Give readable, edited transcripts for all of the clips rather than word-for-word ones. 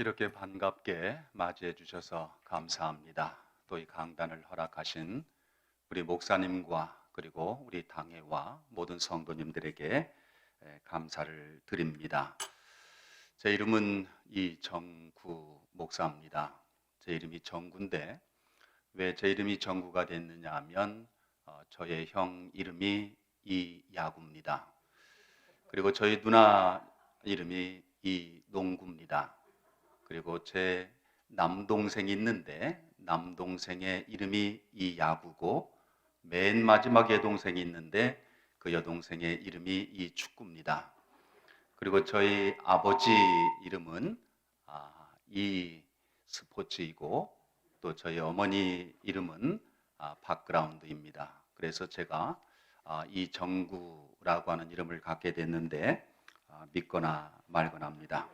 이렇게 반갑게 맞이해 주셔서 감사합니다. 또 이 강단을 허락하신 우리 목사님과 그리고 우리 당회와 모든 성도님들에게 감사를 드립니다. 제 이름은 이정구 목사입니다. 제 이름이 정구인데 왜 제 이름이 정구가 됐느냐 하면 저의 형 이름이 이야구입니다. 그리고 저희 누나 이름이 이농구입니다. 그리고 제 남동생이 있는데 남동생의 이름이 이야구고 맨 마지막 여동생이 있는데 그 여동생의 이름이 이축구입니다. 그리고 저희 아버지 이름은 이스포츠이고 또 저희 어머니 이름은 박그라운드입니다. 그래서 제가 이정구라고 하는 이름을 갖게 됐는데 믿거나 말거나입니다.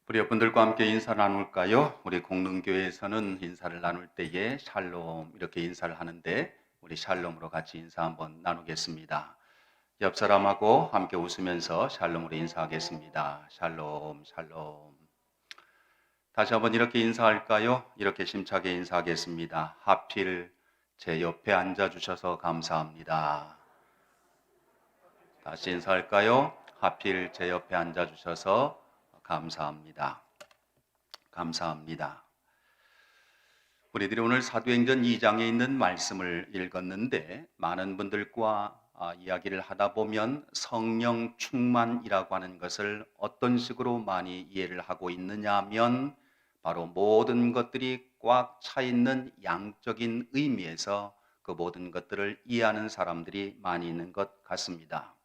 우리 여러분들과 함께 인사를 나눌까요? 우리 공릉교회에서는 인사를 나눌 때에 샬롬 이렇게 인사를 하는데 우리 샬롬으로 같이 인사 한번 나누겠습니다. 옆 사람하고 함께 웃으면서 샬롬으로 인사하겠습니다. 샬롬 샬롬. 다시 한번 이렇게 인사할까요? 이렇게 심차게 인사하겠습니다. 하필 제 옆에 앉아주셔서 감사합니다. 다시 인사할까요? 하필 제 옆에 앉아주셔서 감사합니다. 감사합니다. 우리들이 오늘 사도행전 2장에 있는 말씀을 읽었는데 많은 분들과 이야기를 하다 보면 성령 충만이라고 하는 것을 어떤 식으로 많이 이해를 하고 있느냐 하면 바로 모든 것들이 꽉 차 있는 양적인 의미에서 그 모든 것들을 이해하는 사람들이 많이 있는 것 같습니다.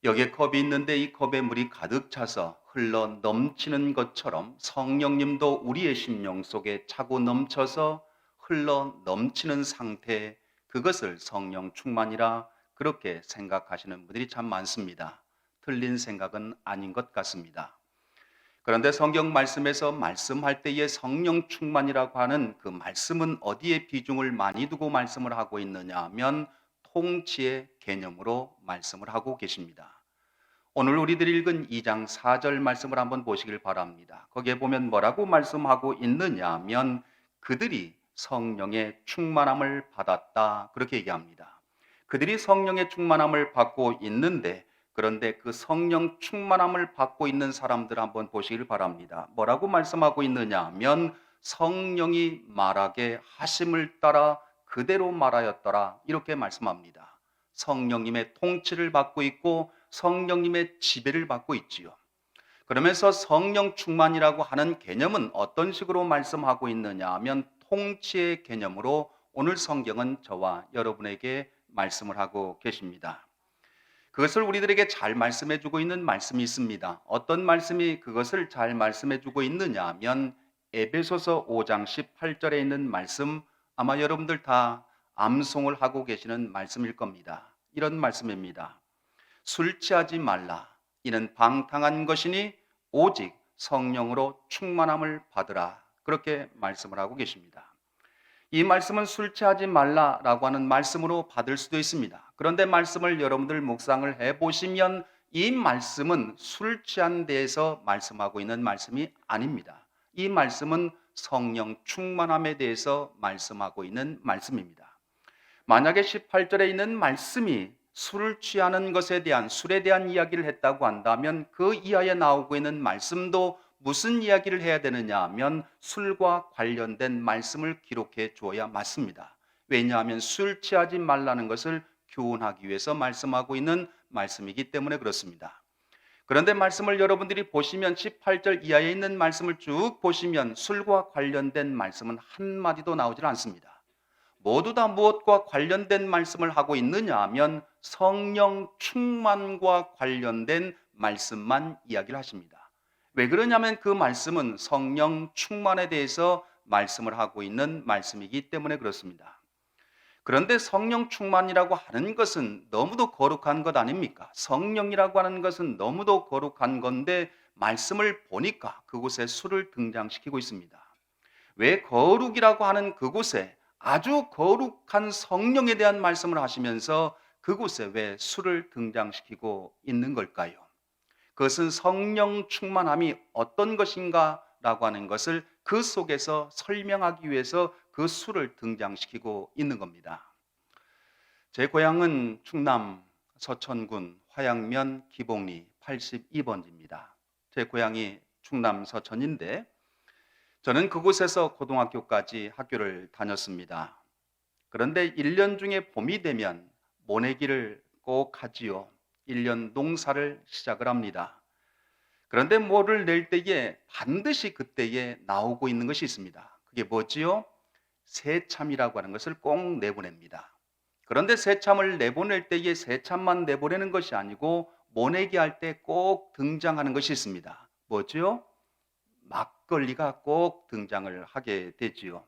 여기에 컵이 있는데 이 컵에 물이 가득 차서 흘러 넘치는 것처럼 성령님도 우리의 심령 속에 차고 넘쳐서 흘러 넘치는 상태, 그것을 성령 충만이라 그렇게 생각하시는 분들이 참 많습니다. 틀린 생각은 아닌 것 같습니다. 그런데 성경 말씀에서 말씀할 때의 성령 충만이라고 하는 그 말씀은 어디에 비중을 많이 두고 말씀을 하고 있느냐 하면 통치의 개념으로 말씀을 하고 계십니다. 오늘 우리들이 읽은 2장 4절 말씀을 한번 보시길 바랍니다. 거기에 보면 뭐라고 말씀하고 있느냐 하면 그들이 성령의 충만함을 받았다 그렇게 얘기합니다. 그들이 성령의 충만함을 받고 있는데 그런데 그 성령 충만함을 받고 있는 사람들 한번 보시길 바랍니다. 뭐라고 말씀하고 있느냐 하면 성령이 말하게 하심을 따라 그대로 말하였더라 이렇게 말씀합니다. 성령님의 통치를 받고 있고 성령님의 지배를 받고 있지요. 그러면서 성령 충만이라고 하는 개념은 어떤 식으로 말씀하고 있느냐 하면 통치의 개념으로 오늘 성경은 저와 여러분에게 말씀을 하고 계십니다. 그것을 우리들에게 잘 말씀해 주고 있는 말씀이 있습니다. 어떤 말씀이 그것을 잘 말씀해 주고 있느냐 하면 에베소서 5장 18절에 있는 말씀, 아마 여러분들 다 암송을 하고 계시는 말씀일 겁니다. 이런 말씀입니다. 술 취하지 말라. 이는 방탕한 것이니 오직 성령으로 충만함을 받으라. 그렇게 말씀을 하고 계십니다. 이 말씀은 술 취하지 말라라고 하는 말씀으로 받을 수도 있습니다. 그런데 말씀을 여러분들 묵상을 해보시면 이 말씀은 술 취한 데에서 말씀하고 있는 말씀이 아닙니다. 이 말씀은 성령 충만함에 대해서 말씀하고 있는 말씀입니다. 만약에 18절에 있는 말씀이 술을 취하는 것에 대한 술에 대한 이야기를 했다고 한다면 그 이하에 나오고 있는 말씀도 무슨 이야기를 해야 되느냐 하면 술과 관련된 말씀을 기록해 주어야 맞습니다. 왜냐하면 술 취하지 말라는 것을 교훈하기 위해서 말씀하고 있는 말씀이기 때문에 그렇습니다. 그런데 말씀을 여러분들이 보시면 18절 이하에 있는 말씀을 쭉 보시면 술과 관련된 말씀은 한마디도 나오질 않습니다. 모두 다 무엇과 관련된 말씀을 하고 있느냐 하면 성령 충만과 관련된 말씀만 이야기를 하십니다. 왜 그러냐면 그 말씀은 성령 충만에 대해서 말씀을 하고 있는 말씀이기 때문에 그렇습니다. 그런데 성령 충만이라고 하는 것은 너무도 거룩한 것 아닙니까? 성령이라고 하는 것은 너무도 거룩한 건데 말씀을 보니까 그곳에 술을 등장시키고 있습니다. 왜 거룩이라고 하는 그곳에 아주 거룩한 성령에 대한 말씀을 하시면서 그곳에 왜 술을 등장시키고 있는 걸까요? 그것은 성령 충만함이 어떤 것인가라고 하는 것을 그 속에서 설명하기 위해서 그 수를 등장시키고 있는 겁니다. 제 고향은 충남 서천군 화양면 기봉리 82번지입니다. 제 고향이 충남 서천인데 저는 그곳에서 고등학교까지 학교를 다녔습니다. 그런데 1년 중에 봄이 되면 모내기를 꼭 하지요. 1년 농사를 시작을 합니다. 그런데 뭐를 낼 때에 반드시 그때에 나오고 있는 것이 있습니다. 그게 뭐지요? 새참이라고 하는 것을 꼭 내보냅니다. 그런데 새참을 내보낼 때에 새참만 내보내는 것이 아니고 모내기 할 때 꼭 등장하는 것이 있습니다. 뭐지요? 막걸리가 꼭 등장을 하게 되지요.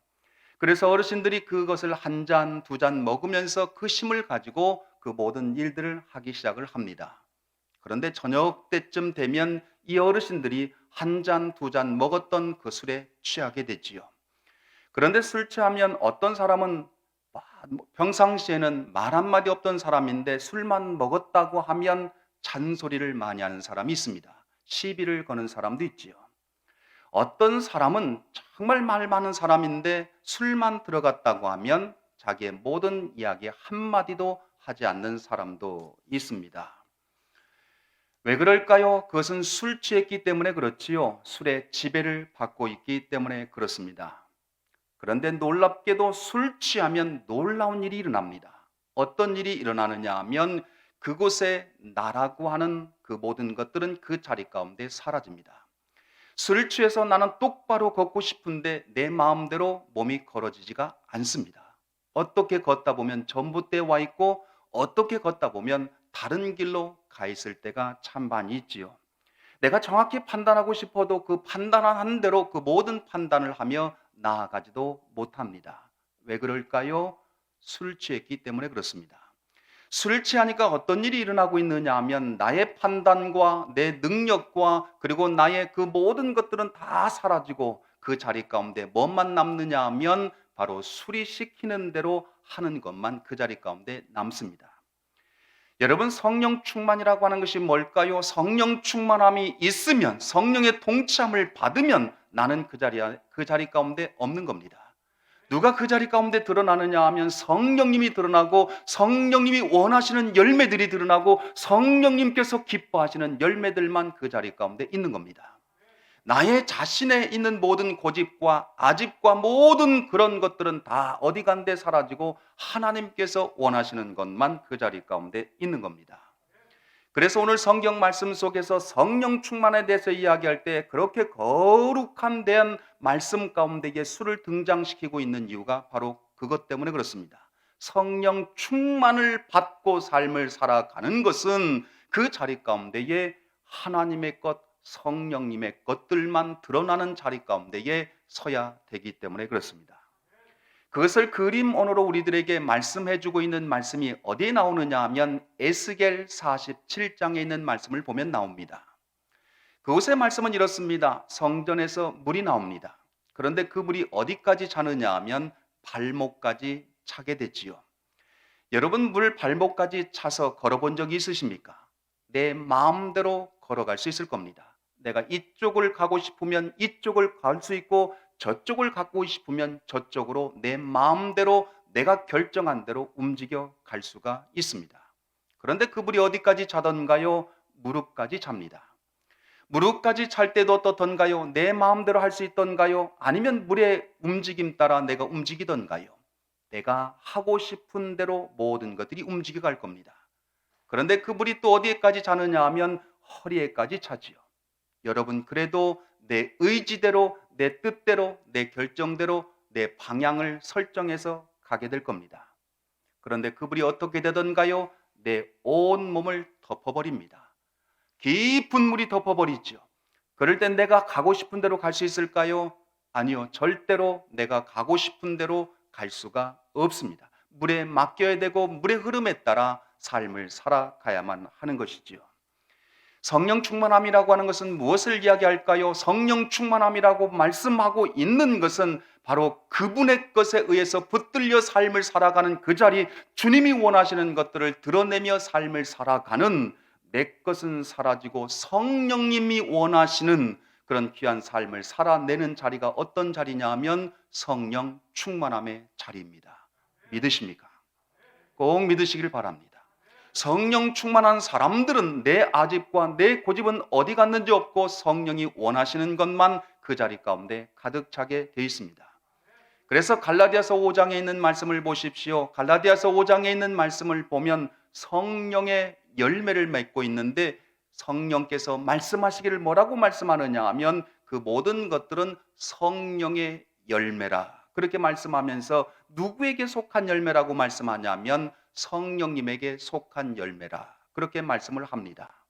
그래서 어르신들이 그것을 한 잔, 두 잔 먹으면서 그 힘을 가지고 그 모든 일들을 하기 시작을 합니다. 그런데 저녁 때쯤 되면 이 어르신들이 한 잔, 두 잔 먹었던 그 술에 취하게 되지요. 그런데 술 취하면 어떤 사람은 평상시에는 말 한마디 없던 사람인데 술만 먹었다고 하면 잔소리를 많이 하는 사람이 있습니다. 시비를 거는 사람도 있지요. 어떤 사람은 정말 말 많은 사람인데 술만 들어갔다고 하면 자기의 모든 이야기 한마디도 하지 않는 사람도 있습니다. 왜 그럴까요? 그것은 술 취했기 때문에 그렇지요. 술의 지배를 받고 있기 때문에 그렇습니다. 그런데 놀랍게도 술 취하면 놀라운 일이 일어납니다. 어떤 일이 일어나느냐 하면 그곳에 나라고 하는 그 모든 것들은 그 자리 가운데 사라집니다. 술을 취해서 나는 똑바로 걷고 싶은데 내 마음대로 몸이 걸어지지가 않습니다. 어떻게 걷다 보면 전봇대에 와 있고 어떻게 걷다 보면 다른 길로 가 있을 때가 참 많이 있지요. 내가 정확히 판단하고 싶어도 그 판단한 대로 그 모든 판단을 하며 나아가지도 못합니다. 왜 그럴까요? 술 취했기 때문에 그렇습니다. 술 취하니까 어떤 일이 일어나고 있느냐 하면 나의 판단과 내 능력과 그리고 나의 그 모든 것들은 다 사라지고 그 자리 가운데 뭐만 남느냐 하면 바로 술이 시키는 대로 하는 것만 그 자리 가운데 남습니다. 여러분, 성령 충만이라고 하는 것이 뭘까요? 성령 충만함이 있으면, 성령의 통치함을 받으면 나는 그 자리 가운데 없는 겁니다. 누가 그 자리 가운데 드러나느냐 하면 성령님이 드러나고 성령님이 원하시는 열매들이 드러나고 성령님께서 기뻐하시는 열매들만 그 자리 가운데 있는 겁니다. 나의 자신에 있는 모든 고집과 아집과 모든 그런 것들은 다 어디 간데 사라지고 하나님께서 원하시는 것만 그 자리 가운데 있는 겁니다. 그래서 오늘 성경 말씀 속에서 성령 충만에 대해서 이야기할 때 그렇게 거룩한 대한 말씀 가운데 예수를 등장시키고 있는 이유가 바로 그것 때문에 그렇습니다. 성령 충만을 받고 삶을 살아가는 것은 그 자리 가운데에 하나님의 것, 성령님의 것들만 드러나는 자리 가운데에 서야 되기 때문에 그렇습니다. 그것을 그림 언어로 우리들에게 말씀해주고 있는 말씀이 어디에 나오느냐 하면 에스겔 47장에 있는 말씀을 보면 나옵니다. 그곳의 말씀은 이렇습니다. 성전에서 물이 나옵니다. 그런데 그 물이 어디까지 차느냐 하면 발목까지 차게 되지요. 여러분, 물 발목까지 차서 걸어본 적이 있으십니까? 내 마음대로 걸어갈 수 있을 겁니다. 내가 이쪽을 가고 싶으면 이쪽을 갈 수 있고 저쪽을 가고 싶으면 저쪽으로 내 마음대로 내가 결정한 대로 움직여 갈 수가 있습니다. 그런데 그 물이 어디까지 차던가요? 무릎까지 찹니다. 무릎까지 찰 때도 어떻던가요? 내 마음대로 할 수 있던가요? 아니면 물의 움직임 따라 내가 움직이던가요? 내가 하고 싶은 대로 모든 것들이 움직여 갈 겁니다. 그런데 그 물이 또 어디에까지 차느냐 하면 허리에까지 차지요. 여러분, 그래도 내 의지대로, 내 뜻대로, 내 결정대로 내 방향을 설정해서 가게 될 겁니다. 그런데 그 불이 어떻게 되던가요? 내 온 몸을 덮어버립니다. 깊은 물이 덮어버리죠. 그럴 땐 내가 가고 싶은 대로 갈 수 있을까요? 아니요. 절대로 내가 가고 싶은 대로 갈 수가 없습니다. 물에 맡겨야 되고 물의 흐름에 따라 삶을 살아가야만 하는 것이지요. 성령 충만함이라고 하는 것은 무엇을 이야기할까요? 성령 충만함이라고 말씀하고 있는 것은 바로 그분의 것에 의해서 붙들려 삶을 살아가는 그 자리, 주님이 원하시는 것들을 드러내며 삶을 살아가는 내 것은 사라지고 성령님이 원하시는 그런 귀한 삶을 살아내는 자리가 어떤 자리냐 하면 성령 충만함의 자리입니다. 믿으십니까? 꼭 믿으시길 바랍니다. 성령 충만한 사람들은 내 아집과 내 고집은 어디 갔는지 없고 성령이 원하시는 것만 그 자리 가운데 가득 차게 되어 있습니다. 그래서 갈라디아서 5장에 있는 말씀을 보십시오. 갈라디아서 5장에 있는 말씀을 보면 성령의 열매를 맺고 있는데 성령께서 말씀하시기를 뭐라고 말씀하느냐 하면 그 모든 것들은 성령의 열매라. 그렇게 말씀하면서 누구에게 속한 열매라고 말씀하냐면 성령님에게 속한 열매라. 그렇게 말씀을 합니다.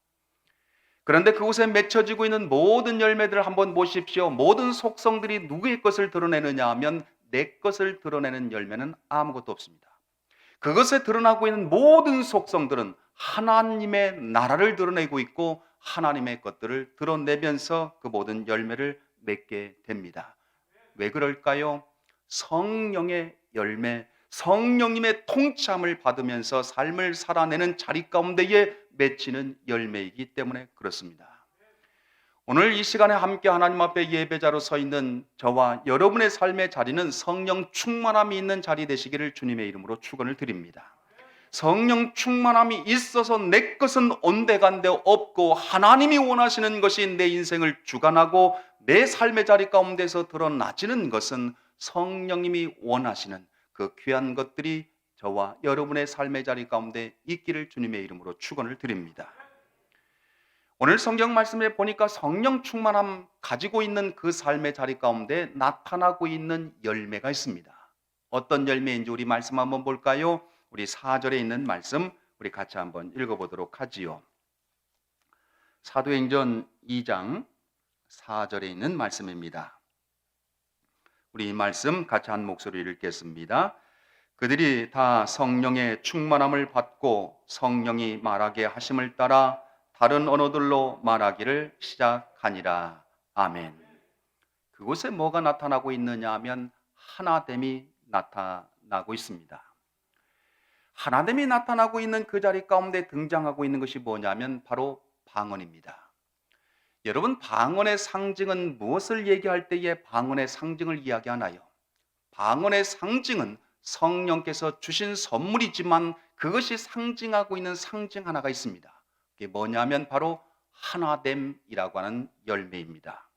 그런데 그곳에 맺혀지고 있는 모든 열매들을 한번 보십시오. 모든 속성들이 누구의 것을 드러내느냐 하면 내 것을 드러내는 열매는 아무것도 없습니다. 그것에 드러나고 있는 모든 속성들은 하나님의 나라를 드러내고 있고 하나님의 것들을 드러내면서 그 모든 열매를 맺게 됩니다. 왜 그럴까요? 성령의 열매, 성령님의 통참을 받으면서 삶을 살아내는 자리 가운데에 맺히는 열매이기 때문에 그렇습니다. 오늘 이 시간에 함께 하나님 앞에 예배자로 서 있는 저와 여러분의 삶의 자리는 성령 충만함이 있는 자리 되시기를 주님의 이름으로 축원을 드립니다. 성령 충만함이 있어서 내 것은 온데간데 없고 하나님이 원하시는 것이 내 인생을 주관하고 내 삶의 자리 가운데서 드러나지는 것은 성령님이 원하시는 그 귀한 것들이 저와 여러분의 삶의 자리 가운데 있기를 주님의 이름으로 축원을 드립니다. 오늘 성경 말씀에 보니까 성령 충만함 가지고 있는 그 삶의 자리 가운데 나타나고 있는 열매가 있습니다. 어떤 열매인지 우리 말씀 한번 볼까요? 우리 4절에 있는 말씀 우리 같이 한번 읽어보도록 하지요. 사도행전 2장 4절에 있는 말씀입니다. 우리 이 말씀 같이 한 목소리로 읽겠습니다. 그들이 다 성령의 충만함을 받고 성령이 말하게 하심을 따라 다른 언어들로 말하기를 시작하니라. 아멘. 그곳에 뭐가 나타나고 있느냐 하면 하나됨이 나타나고 있습니다. 하나됨이 나타나고 있는 그 자리 가운데 등장하고 있는 것이 뭐냐면 바로 방언입니다. 여러분, 방언의 상징은 무엇을 얘기할 때에 방언의 상징을 이야기하나요? 방언의 상징은 성령께서 주신 선물이지만 그것이 상징하고 있는 상징 하나가 있습니다. 그게 뭐냐면 바로 하나됨이라고 하는 열매입니다.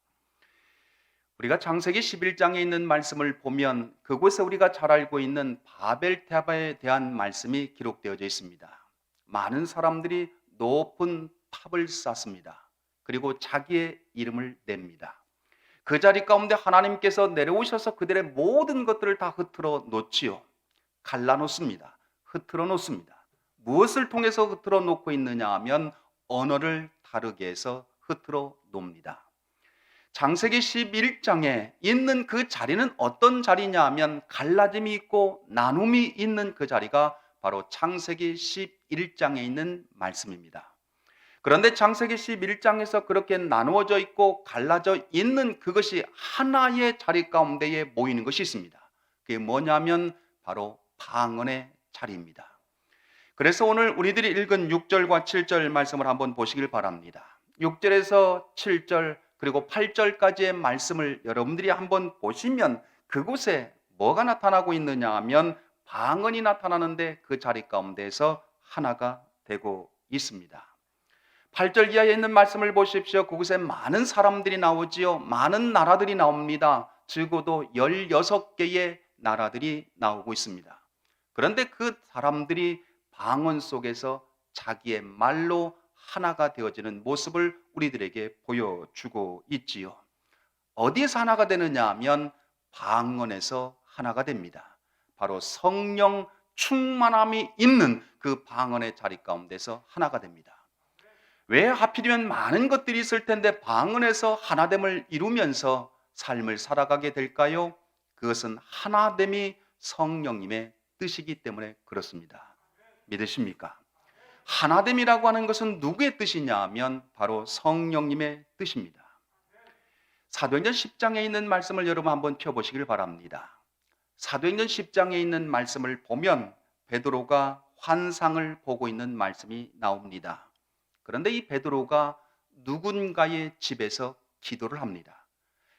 우리가 창세기 11장에 있는 말씀을 보면 그곳에 우리가 잘 알고 있는 바벨탑에 대한 말씀이 기록되어져 있습니다. 많은 사람들이 높은 탑을 쌓습니다. 그리고 자기의 이름을 냅니다. 그 자리 가운데 하나님께서 내려오셔서 그들의 모든 것들을 다 흐트러 놓지요. 갈라놓습니다. 흐트러 놓습니다. 무엇을 통해서 흐트러 놓고 있느냐 하면 언어를 다르게 해서 흐트러 놓습니다. 창세기 11장에 있는 그 자리는 어떤 자리냐 하면 갈라짐이 있고 나눔이 있는 그 자리가 바로 창세기 11장에 있는 말씀입니다. 그런데 창세기 11장에서 그렇게 나누어져 있고 갈라져 있는 그것이 하나의 자리 가운데에 모이는 것이 있습니다. 그게 뭐냐면 바로 방언의 자리입니다. 그래서 오늘 우리들이 읽은 6절과 7절 말씀을 한번 보시길 바랍니다. 6절에서 7절 그리고 8절까지의 말씀을 여러분들이 한번 보시면 그곳에 뭐가 나타나고 있느냐 하면 방언이 나타나는데 그 자리 가운데에서 하나가 되고 있습니다. 8절 이하에 있는 말씀을 보십시오. 그곳에 많은 사람들이 나오지요. 많은 나라들이 나옵니다. 적어도 16개의 나라들이 나오고 있습니다. 그런데 그 사람들이 방언 속에서 자기의 말로 하나가 되어지는 모습을 우리들에게 보여주고 있지요. 어디에서 하나가 되느냐 하면 방언에서 하나가 됩니다. 바로 성령 충만함이 있는 그 방언의 자리 가운데서 하나가 됩니다. 왜 하필이면 많은 것들이 있을 텐데 방언에서 하나됨을 이루면서 삶을 살아가게 될까요? 그것은 하나됨이 성령님의 뜻이기 때문에 그렇습니다. 믿으십니까? 하나됨이라고 하는 것은 누구의 뜻이냐 하면 바로 성령님의 뜻입니다. 사도행전 10장에 있는 말씀을 여러분 한번 펴보시길 바랍니다. 사도행전 10장에 있는 말씀을 보면 베드로가 환상을 보고 있는 말씀이 나옵니다. 그런데 이 베드로가 누군가의 집에서 기도를 합니다.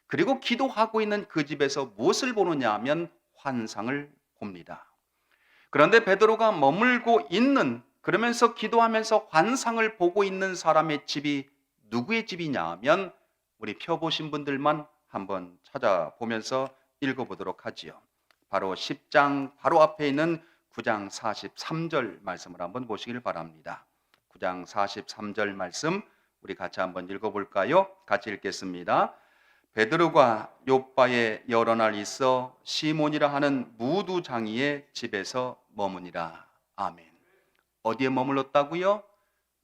그리고 기도하고 있는 그 집에서 무엇을 보느냐 하면 환상을 봅니다. 그런데 베드로가 머물고 있는, 그러면서 기도하면서 환상을 보고 있는 사람의 집이 누구의 집이냐 하면 우리 펴보신 분들만 한번 찾아보면서 읽어보도록 하지요. 바로 10장 바로 앞에 있는 9장 43절 말씀을 한번 보시길 바랍니다. 9장 43절 말씀 우리 같이 한번 읽어볼까요? 같이 읽겠습니다. 베드로가 요바에 여러 날 있어 시몬이라 하는 무두장이의 집에서 머무니라. 아멘. 어디에 머물렀다고요?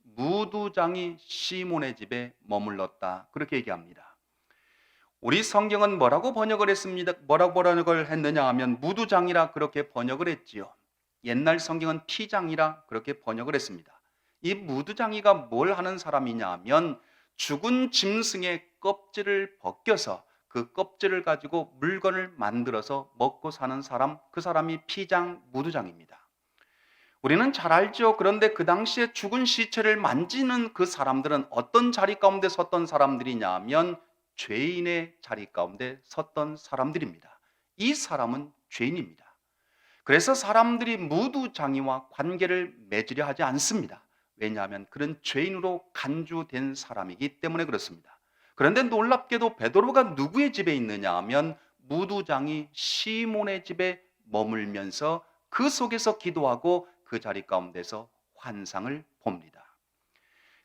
무두장이 시몬의 집에 머물렀다. 그렇게 얘기합니다. 우리 성경은 뭐라고 번역을 했습니다. 뭐라고 번역을 했느냐 하면 무두장이라 그렇게 번역을 했지요. 옛날 성경은 피장이라 그렇게 번역을 했습니다. 이 무두장이가 뭘 하는 사람이냐 하면 죽은 짐승의 껍질을 벗겨서 그 껍질을 가지고 물건을 만들어서 먹고 사는 사람, 그 사람이 피장 무두장입니다. 우리는 잘 알죠. 그런데 그 당시에 죽은 시체를 만지는 그 사람들은 어떤 자리 가운데 섰던 사람들이냐 하면 죄인의 자리 가운데 섰던 사람들입니다. 이 사람은 죄인입니다. 그래서 사람들이 무두장이와 관계를 맺으려 하지 않습니다. 왜냐하면 그런 죄인으로 간주된 사람이기 때문에 그렇습니다. 그런데 놀랍게도 베드로가 누구의 집에 있느냐 하면 무두장이 시몬의 집에 머물면서 그 속에서 기도하고 그 자리 가운데서 환상을 봅니다.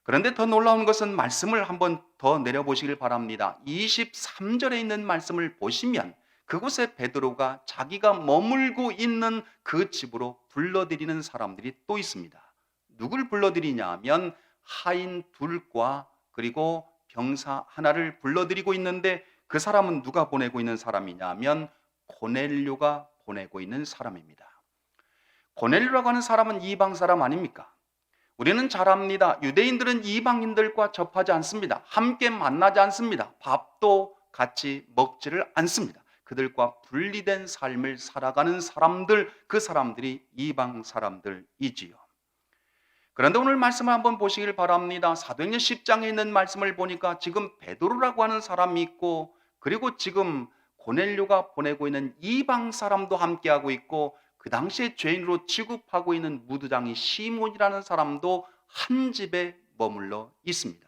그런데 더 놀라운 것은 말씀을 한번 더 내려보시길 바랍니다. 23절에 있는 말씀을 보시면 그곳에 베드로가 자기가 머물고 있는 그 집으로 불러들이는 사람들이 또 있습니다. 누굴 불러들이냐 하면 하인 둘과 그리고 병사 하나를 불러들이고 있는데 그 사람은 누가 보내고 있는 사람이냐 하면 고넬료가 보내고 있는 사람입니다. 고넬료라고 하는 사람은 이방 사람 아닙니까? 우리는 잘 압니다. 유대인들은 이방인들과 접하지 않습니다. 함께 만나지 않습니다. 밥도 같이 먹지를 않습니다. 그들과 분리된 삶을 살아가는 사람들, 그 사람들이 이방 사람들이지요. 그런데 오늘 말씀을 한번 보시길 바랍니다. 사도행전 10장에 있는 말씀을 보니까 지금 베드로라고 하는 사람이 있고 그리고 지금 고넬료가 보내고 있는 이방 사람도 함께하고 있고 그 당시에 죄인으로 취급하고 있는 무두장이 시몬이라는 사람도 한 집에 머물러 있습니다.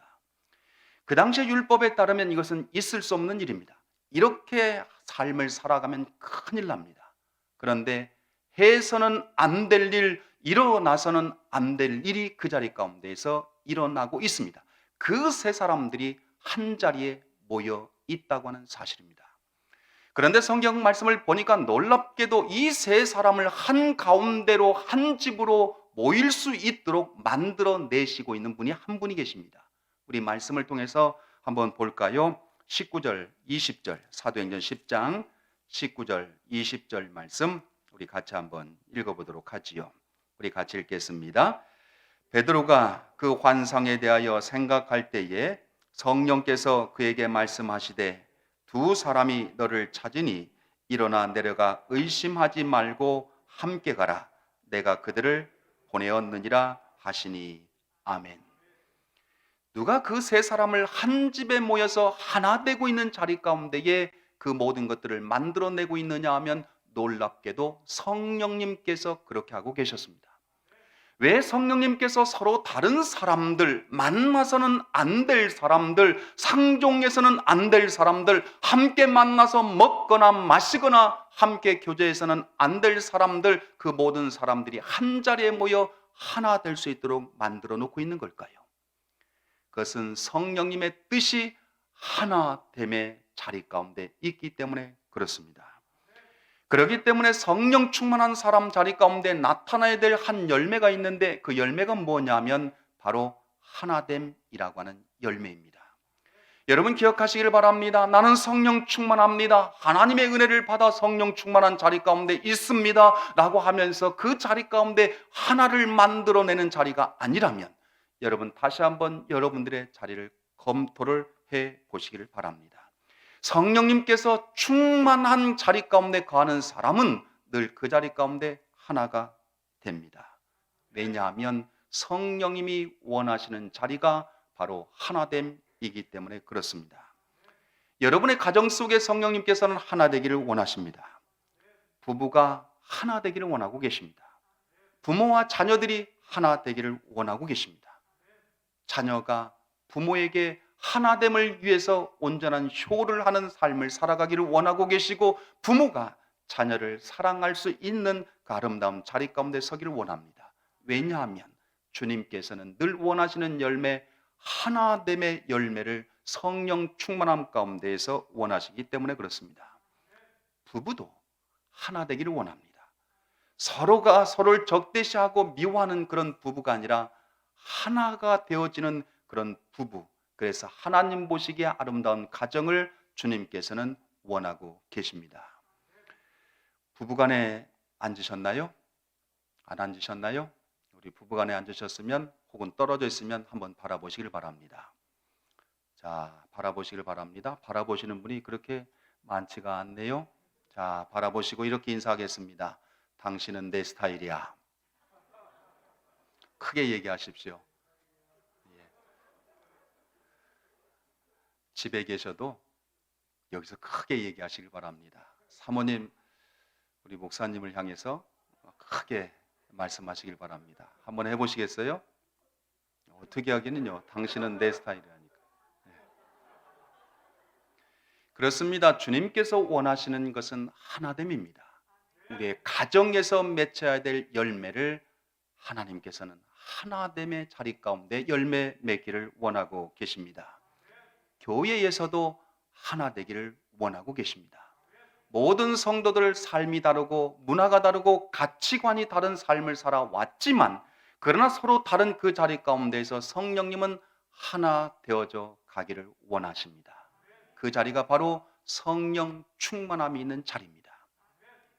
그 당시의 율법에 따르면 이것은 있을 수 없는 일입니다. 이렇게 삶을 살아가면 큰일 납니다. 그런데 해서는 안 될 일, 일어나서는 안 될 일이 그 자리 가운데에서 일어나고 있습니다. 그 세 사람들이 한 자리에 모여 있다고 하는 사실입니다. 그런데 성경 말씀을 보니까 놀랍게도 이 세 사람을 한 가운데로 한 집으로 모일 수 있도록 만들어 내시고 있는 분이 한 분이 계십니다. 우리 말씀을 통해서 한번 볼까요? 19절, 20절, 사도행전 10장 19절, 20절 말씀 우리 같이 한번 읽어보도록 하지요. 우리 같이 읽겠습니다. 베드로가 그 환상에 대하여 생각할 때에 성령께서 그에게 말씀하시되 두 사람이 너를 찾으니 일어나 내려가 의심하지 말고 함께 가라. 내가 그들을 보내었느니라 하시니. 아멘. 누가 그 세 사람을 한 집에 모여서 하나 되고 있는 자리 가운데에 그 모든 것들을 만들어내고 있느냐 하면 놀랍게도 성령님께서 그렇게 하고 계셨습니다. 왜 성령님께서 서로 다른 사람들, 만나서는 안 될 사람들, 상종해서는 안 될 사람들, 함께 만나서 먹거나 마시거나 함께 교제해서는 안 될 사람들, 그 모든 사람들이 한 자리에 모여 하나 될 수 있도록 만들어 놓고 있는 걸까요? 그것은 성령님의 뜻이 하나됨의 자리 가운데 있기 때문에 그렇습니다. 그렇기 때문에 성령 충만한 사람 자리 가운데 나타나야 될 한 열매가 있는데 그 열매가 뭐냐면 바로 하나됨이라고 하는 열매입니다. 여러분 기억하시길 바랍니다. 나는 성령 충만합니다. 하나님의 은혜를 받아 성령 충만한 자리 가운데 있습니다. 라고 하면서 그 자리 가운데 하나를 만들어내는 자리가 아니라면 여러분 다시 한번 여러분들의 자리를 검토를 해 보시기를 바랍니다. 성령님께서 충만한 자리 가운데 거하는 사람은 늘 그 자리 가운데 하나가 됩니다. 왜냐하면 성령님이 원하시는 자리가 바로 하나됨이기 때문에 그렇습니다. 여러분의 가정 속에 성령님께서는 하나 되기를 원하십니다. 부부가 하나 되기를 원하고 계십니다. 부모와 자녀들이 하나 되기를 원하고 계십니다. 자녀가 부모에게 하나됨을 위해서 온전한 효를 하는 삶을 살아가기를 원하고 계시고, 부모가 자녀를 사랑할 수 있는 그 아름다운 자리 가운데 서기를 원합니다. 왜냐하면 주님께서는 늘 원하시는 열매, 하나됨의 열매를 성령 충만함 가운데에서 원하시기 때문에 그렇습니다. 부부도 하나 되기를 원합니다. 서로가 서로를 적대시하고 미워하는 그런 부부가 아니라 하나가 되어지는 그런 부부, 그래서 하나님 보시기에 아름다운 가정을 주님께서는 원하고 계십니다. 부부간에 앉으셨나요? 안 앉으셨나요? 우리 부부간에 앉으셨으면 혹은 떨어져 있으면 한번 바라보시길 바랍니다. 자, 바라보시길 바랍니다. 바라보시는 분이 그렇게 많지가 않네요. 자, 바라보시고 이렇게 인사하겠습니다. 당신은 내 스타일이야. 크게 얘기하십시오. 예. 집에 계셔도 여기서 크게 얘기하시길 바랍니다. 사모님, 우리 목사님을 향해서 크게 말씀하시길 바랍니다. 한번 해보시겠어요? 어떻게 하기는요, 당신은 내 스타일이라니까. 예. 그렇습니다. 주님께서 원하시는 것은 하나됨입니다. 우리의 가정에서 맺혀야 될 열매를 하나님께서는 하나됨의 자리 가운데 열매 맺기를 원하고 계십니다. 교회에서도 하나 되기를 원하고 계십니다. 모든 성도들 삶이 다르고 문화가 다르고 가치관이 다른 삶을 살아왔지만, 그러나 서로 다른 그 자리 가운데에서 성령님은 하나 되어져 가기를 원하십니다. 그 자리가 바로 성령 충만함이 있는 자리입니다.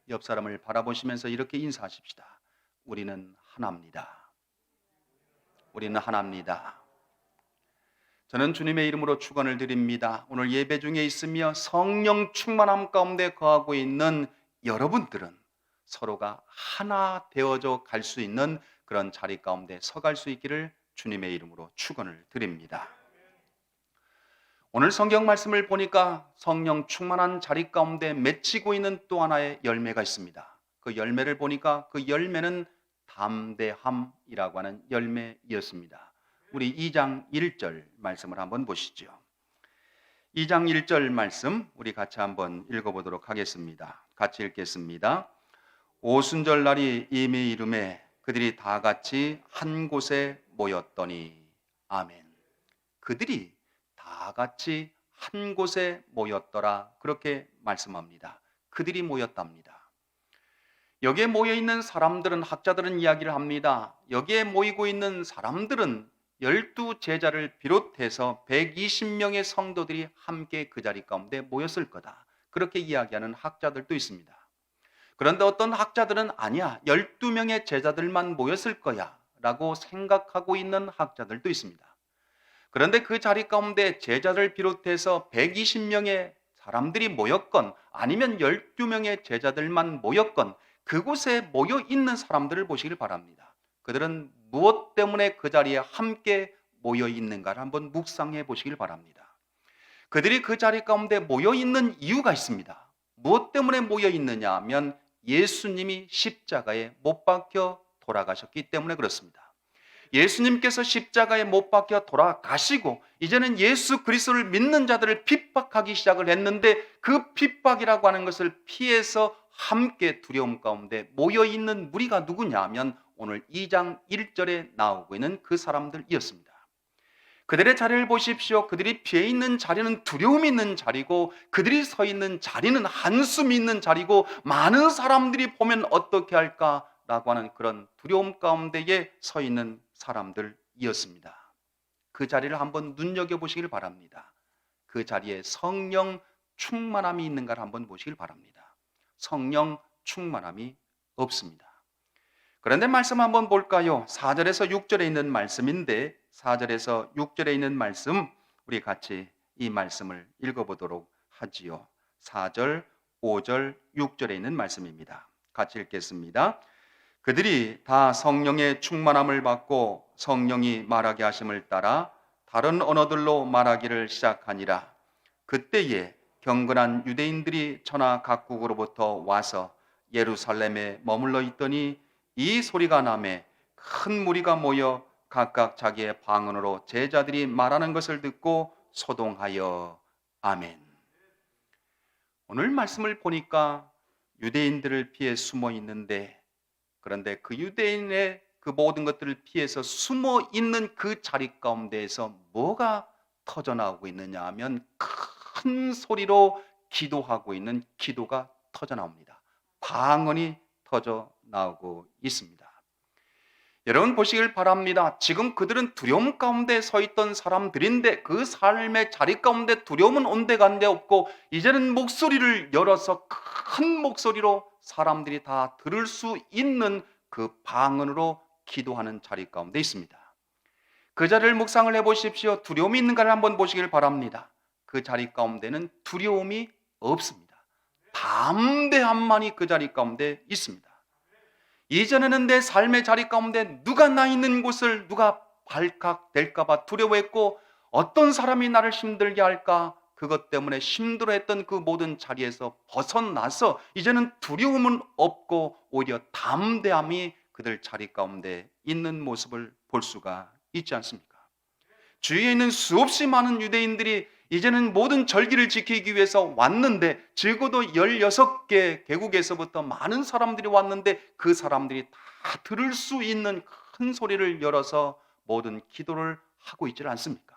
옆 사람을 바라보시면서 이렇게 인사하십시다. 우리는 하나입니다. 우리는 하나입니다. 저는 주님의 이름으로 축원을 드립니다. 오늘 예배 중에 있으며 성령 충만함 가운데 거하고 있는 여러분들은 서로가 하나 되어져 갈 수 있는 그런 자리 가운데 서갈 수 있기를 주님의 이름으로 축원을 드립니다. 오늘 성경 말씀을 보니까 성령 충만한 자리 가운데 맺히고 있는 또 하나의 열매가 있습니다. 그 열매를 보니까 그 열매는 담대함이라고 하는 열매였습니다. 우리 2장 1절 말씀을 한번 보시죠. 2장 1절 말씀 우리 같이 한번 읽어보도록 하겠습니다. 같이 읽겠습니다. 오순절 날이 이미 이르매 그들이 다 같이 한 곳에 모였더니. 아멘. 그들이 다 같이 한 곳에 모였더라, 그렇게 말씀합니다. 그들이 모였답니다. 여기에 모여있는 사람들은, 학자들은 이야기를 합니다. 여기에 모이고 있는 사람들은 12제자를 비롯해서 120명의 성도들이 함께 그 자리 가운데 모였을 거다, 그렇게 이야기하는 학자들도 있습니다. 그런데 어떤 학자들은 아니야, 12명의 제자들만 모였을 거야 라고 생각하고 있는 학자들도 있습니다. 그런데 그 자리 가운데 제자를 비롯해서 120명의 사람들이 모였건 아니면 12명의 제자들만 모였건 그곳에 모여 있는 사람들을 보시길 바랍니다. 그들은 무엇 때문에 그 자리에 함께 모여 있는가를 한번 묵상해 보시길 바랍니다. 그들이 그 자리 가운데 모여 있는 이유가 있습니다. 무엇 때문에 모여 있느냐 하면 예수님이 십자가에 못 박혀 돌아가셨기 때문에 그렇습니다. 예수님께서 십자가에 못 박혀 돌아가시고 이제는 예수 그리스도를 믿는 자들을 핍박하기 시작을 했는데, 그 핍박이라고 하는 것을 피해서 함께 두려움 가운데 모여있는 무리가 누구냐 하면 오늘 2장 1절에 나오고 있는 그 사람들이었습니다. 그들의 자리를 보십시오. 그들이 피해 있는 자리는 두려움이 있는 자리고, 그들이 서 있는 자리는 한숨이 있는 자리고, 많은 사람들이 보면 어떻게 할까라고 하는 그런 두려움 가운데에 서 있는 사람들이었습니다. 그 자리를 한번 눈여겨보시길 바랍니다. 그 자리에 성령 충만함이 있는가를 한번 보시길 바랍니다. 성령 충만함이 없습니다. 그런데 말씀 한번 볼까요? 4절에서 6절에 있는 말씀인데, 4절에서 6절에 있는 말씀 우리 같이 이 말씀을 읽어보도록 하지요. 4절, 5절, 6절에 있는 말씀입니다. 같이 읽겠습니다. 그들이 다 성령의 충만함을 받고 성령이 말하게 하심을 따라 다른 언어들로 말하기를 시작하니라. 그때에 경건한 유대인들이 천하 각국으로부터 와서 예루살렘에 머물러 있더니 이 소리가 나매 큰 무리가 모여 각각 자기의 방언으로 제자들이 말하는 것을 듣고 소동하여 아멘. 오늘 말씀을 보니까 유대인들을 피해 숨어 있는데, 그런데 그 유대인의 그 모든 것들을 피해서 숨어 있는 그 자리 가운데에서 뭐가 터져 나오고 있느냐 하면 큰 소리로 기도하고 있는 기도가 터져 나옵니다. 방언이 터져 나오고 있습니다. 여러분 보시길 바랍니다. 지금 그들은 두려움 가운데 서 있던 사람들인데 그 삶의 자리 가운데 두려움은 온데간데 없고 이제는 목소리를 열어서 큰 목소리로 사람들이 다 들을 수 있는 그 방언으로 기도하는 자리 가운데 있습니다. 그 자리를 묵상을 해보십시오. 두려움이 있는가를 한번 보시길 바랍니다. 그 자리 가운데는 두려움이 없습니다. 담대함만이 그 자리 가운데 있습니다. 이전에는 내 삶의 자리 가운데 누가 나 있는 곳을 누가 발칵될까봐 두려워했고 어떤 사람이 나를 힘들게 할까 그것 때문에 힘들어했던 그 모든 자리에서 벗어나서 이제는 두려움은 없고 오히려 담대함이 그들 자리 가운데 있는 모습을 볼 수가 있지 않습니까? 주위에 있는 수없이 많은 유대인들이 이제는 모든 절기를 지키기 위해서 왔는데 적어도 16개 개국에서부터 많은 사람들이 왔는데 그 사람들이 다 들을 수 있는 큰 소리를 열어서 모든 기도를 하고 있지 않습니까?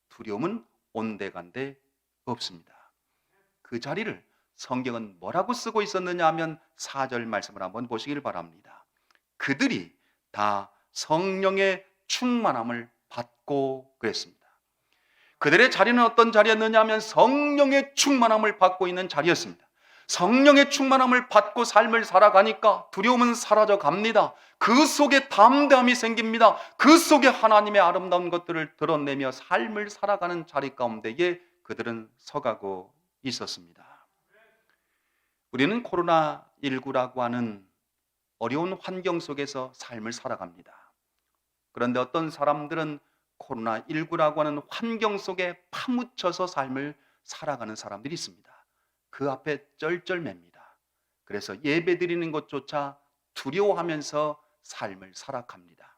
두려움은 온데간데 없습니다. 그 자리를 성경은 뭐라고 쓰고 있었느냐 하면 4절 말씀을 한번 보시길 바랍니다. 그들이 다 성령의 충만함을 받고 그랬습니다. 그들의 자리는 어떤 자리였느냐 하면 성령의 충만함을 받고 있는 자리였습니다. 성령의 충만함을 받고 삶을 살아가니까 두려움은 사라져 갑니다. 그 속에 담대함이 생깁니다. 그 속에 하나님의 아름다운 것들을 드러내며 삶을 살아가는 자리 가운데에 그들은 서가고 있었습니다. 우리는 코로나19라고 하는 어려운 환경 속에서 삶을 살아갑니다. 그런데 어떤 사람들은 코로나19라고 하는 환경 속에 파묻혀서 삶을 살아가는 사람들이 있습니다. 그 앞에 쩔쩔맵니다. 그래서 예배 드리는 것조차 두려워하면서 삶을 살아갑니다.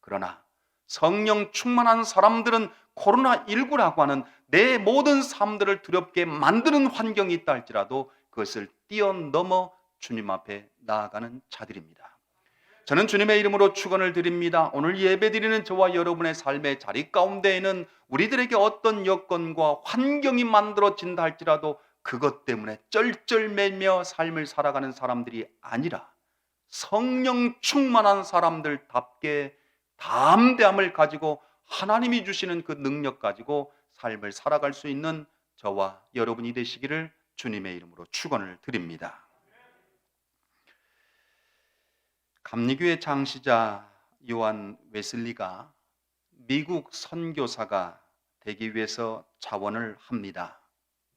그러나 성령 충만한 사람들은 코로나19라고 하는 내 모든 삶들을 두렵게 만드는 환경이 있다 할지라도 그것을 뛰어넘어 주님 앞에 나아가는 자들입니다. 저는 주님의 이름으로 축원을 드립니다. 오늘 예배드리는 저와 여러분의 삶의 자리 가운데에는 우리들에게 어떤 여건과 환경이 만들어진다 할지라도 그것 때문에 쩔쩔매며 삶을 살아가는 사람들이 아니라 성령 충만한 사람들답게 담대함을 가지고 하나님이 주시는 그 능력 가지고 삶을 살아갈 수 있는 저와 여러분이 되시기를 주님의 이름으로 축원을 드립니다. 감리교의 창시자 요한 웨슬리가 미국 선교사가 되기 위해서 자원을 합니다.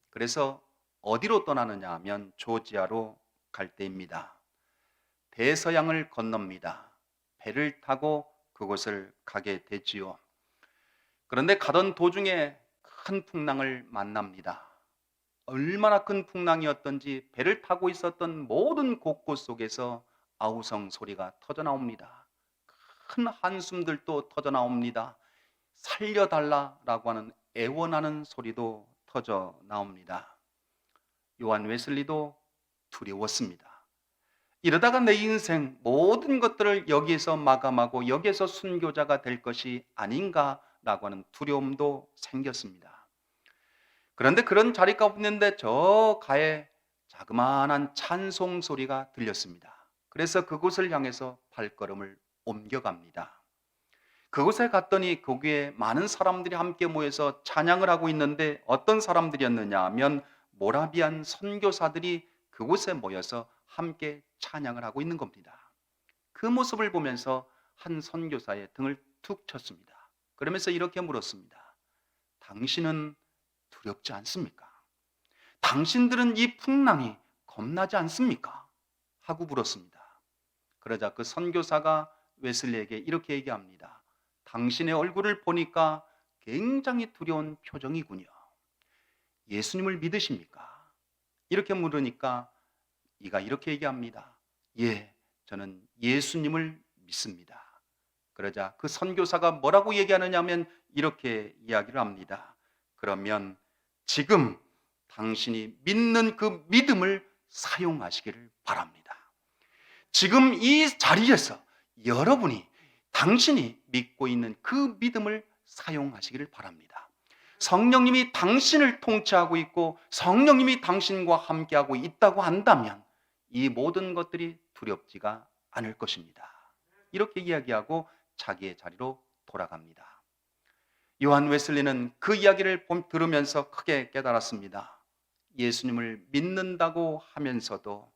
그래서 어디로 떠나느냐 하면 조지아로 갈 때입니다. 대서양을 건넙니다. 배를 타고 그곳을 가게 되지요. 그런데 가던 도중에 큰 풍랑을 만납니다. 얼마나 큰 풍랑이었던지 배를 타고 있었던 모든 곳곳 속에서 아우성 소리가 터져 나옵니다. 큰 한숨들도 터져 나옵니다. 살려달라라고 하는 애원하는 소리도 터져 나옵니다. 요한 웨슬리도 두려웠습니다. 이러다가 내 인생 모든 것들을 여기에서 마감하고 여기에서 순교자가 될 것이 아닌가라고 하는 두려움도 생겼습니다. 그런데 그런 자리가 없는데 저 가에 자그마한 찬송 소리가 들렸습니다. 그래서 그곳을 향해서 발걸음을 옮겨갑니다. 그곳에 갔더니 거기에 많은 사람들이 함께 모여서 찬양을 하고 있는데 어떤 사람들이었느냐 하면 모라비안 선교사들이 그곳에 모여서 함께 찬양을 하고 있는 겁니다. 그 모습을 보면서 한 선교사의 등을 툭 쳤습니다. 그러면서 이렇게 물었습니다. 당신은 두렵지 않습니까? 당신들은 이 풍랑이 겁나지 않습니까? 하고 물었습니다. 그러자 그 선교사가 웨슬리에게 이렇게 얘기합니다. 당신의 얼굴을 보니까 굉장히 두려운 표정이군요. 예수님을 믿으십니까? 이렇게 물으니까 이가 이렇게 얘기합니다. 예, 저는 예수님을 믿습니다. 그러자 그 선교사가 뭐라고 얘기하느냐 하면 이렇게 이야기를 합니다. 그러면 지금 당신이 믿는 그 믿음을 사용하시기를 바랍니다. 지금 이 자리에서 여러분이 당신이 믿고 있는 그 믿음을 사용하시기를 바랍니다. 성령님이 당신을 통치하고 있고 성령님이 당신과 함께하고 있다고 한다면 이 모든 것들이 두렵지가 않을 것입니다. 이렇게 이야기하고 자기의 자리로 돌아갑니다. 요한 웨슬리는 그 이야기를 들으면서 크게 깨달았습니다. 예수님을 믿는다고 하면서도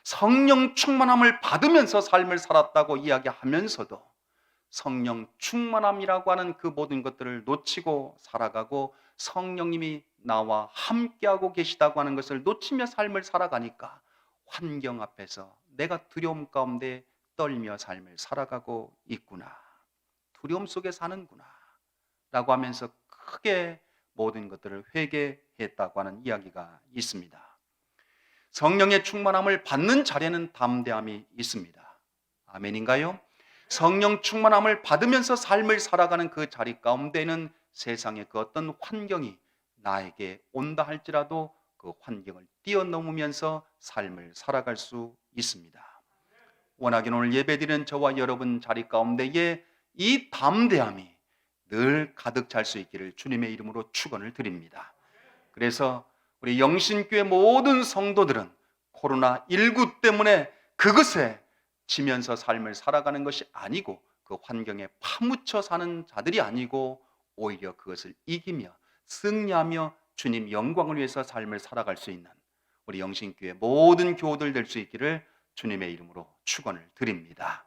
성령 충만함을 받으면서 삶을 살았다고 이야기하면서도 성령 충만함이라고 하는 그 모든 것들을 놓치고 살아가고 성령님이 나와 함께하고 계시다고 하는 것을 놓치며 삶을 살아가니까 환경 앞에서 내가 두려움 가운데 떨며 삶을 살아가고 있구나. 두려움 속에 사는구나. 라고 하면서 크게 모든 것들을 회개했다고 하는 이야기가 있습니다. 성령의 충만함을 받는 자리에는 담대함이 있습니다. 아멘인가요? 성령 충만함을 받으면서 삶을 살아가는 그 자리 가운데는 세상의 그 어떤 환경이 나에게 온다 할지라도 그 환경을 뛰어넘으면서 삶을 살아갈 수 있습니다. 워낙에 오늘 예배드리는 저와 여러분 자리 가운데에 이 담대함이 늘 가득 찰 수 있기를 주님의 이름으로 축원을 드립니다. 그래서 우리 영신교회 모든 성도들은 코로나19 때문에 그것에 지면서 삶을 살아가는 것이 아니고 그 환경에 파묻혀 사는 자들이 아니고 오히려 그것을 이기며 승리하며 주님 영광을 위해서 삶을 살아갈 수 있는 우리 영신교회 모든 교우들 될 수 있기를 주님의 이름으로 축원을 드립니다.